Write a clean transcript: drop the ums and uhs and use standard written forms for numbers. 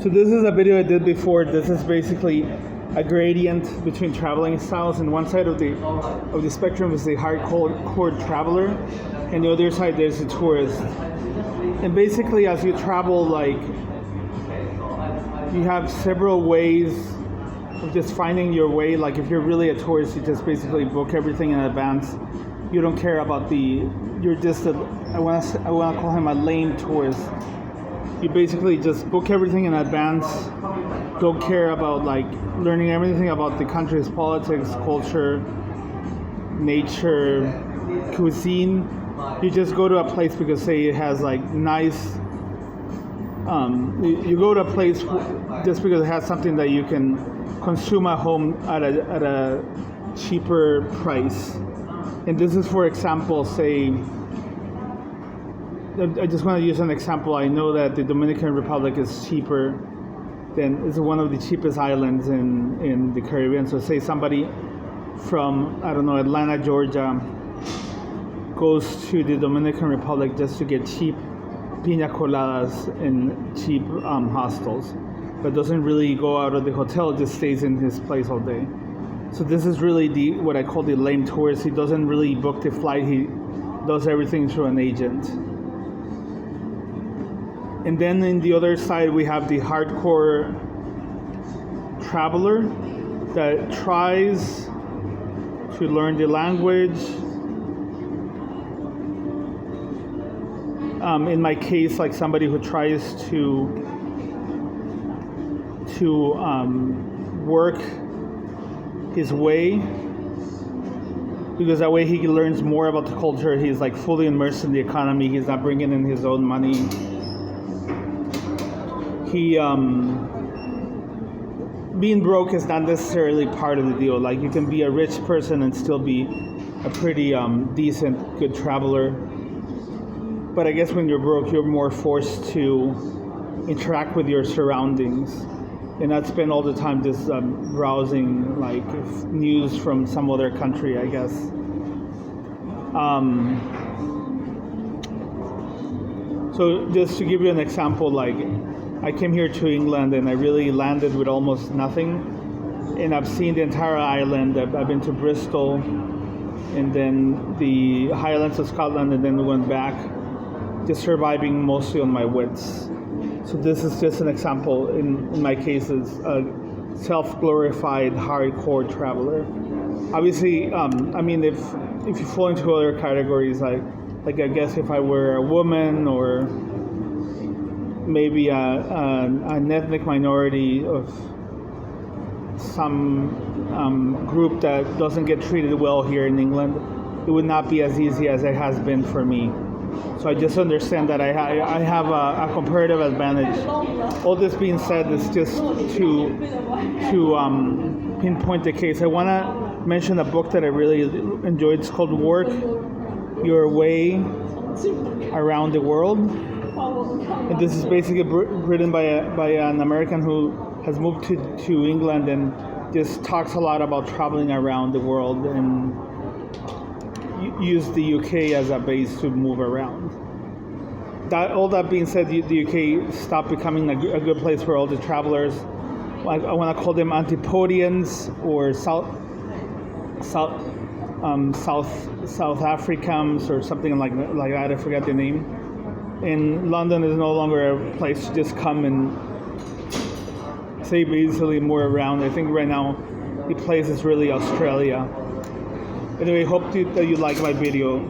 So this is a video I did before. This is basically a gradient between traveling styles, and one side of the spectrum is the hardcore traveler, and the other side there's the tourist. And basically, as you travel, like, you have several ways of just finding your way. Like, if you're really a tourist, you just basically book everything in advance. You don't care about you're just I want to call him a lame tourist. You basically just book everything in advance. Don't care about like learning everything about the country's politics, culture, nature, cuisine. You just go to a place because, say, it has like nice. You go to a place just because it has something that you can consume at home at a cheaper price. And this is, for example, say, I just want to use an example. I know that the Dominican Republic is cheaper it's one of the cheapest islands in the Caribbean. So say somebody from, I don't know, Atlanta, Georgia, goes to the Dominican Republic just to get cheap piña coladas in cheap hostels, but doesn't really go out of the hotel, just stays in his place all day. So this is really what I call the lame tourist. He doesn't really book the flight. He does everything through an agent. And then in the other side, we have the hardcore traveler that tries to learn the language. In my case, like somebody who tries to work his way, because that way he learns more about the culture. He's like fully immersed in the economy. He's not bringing in his own money. Being broke is not necessarily part of the deal. Like, you can be a rich person and still be a pretty decent, good traveler. But I guess when you're broke, you're more forced to interact with your surroundings and not spend all the time just browsing like news from some other country, I guess. So just to give you an example, like, I came here to England and I really landed with almost nothing, and I've seen the entire island. I've been to Bristol and then the Highlands of Scotland, and then we went back, just surviving mostly on my wits. So this is just an example. In my case, is a self-glorified hardcore traveler. Obviously, I mean, if you fall into other categories, like I guess if I were a woman or maybe an ethnic minority of some group that doesn't get treated well here in England, it would not be as easy as it has been for me. So I just understand that I have a comparative advantage. All this being said is just to pinpoint the case. I want to mention a book that I really enjoyed. It's called Work Your Way Around the World. And this is basically written by an American who has moved to England and just talks a lot about traveling around the world and use the UK as a base to move around. All that being said, the UK stopped becoming a good place for all the travelers. I want to call them Antipodians or South Africans or something like that. I forgot the name. And London is no longer a place to just come and save easily more around. I think right now the place is really Australia. Anyway, hope that you like my video.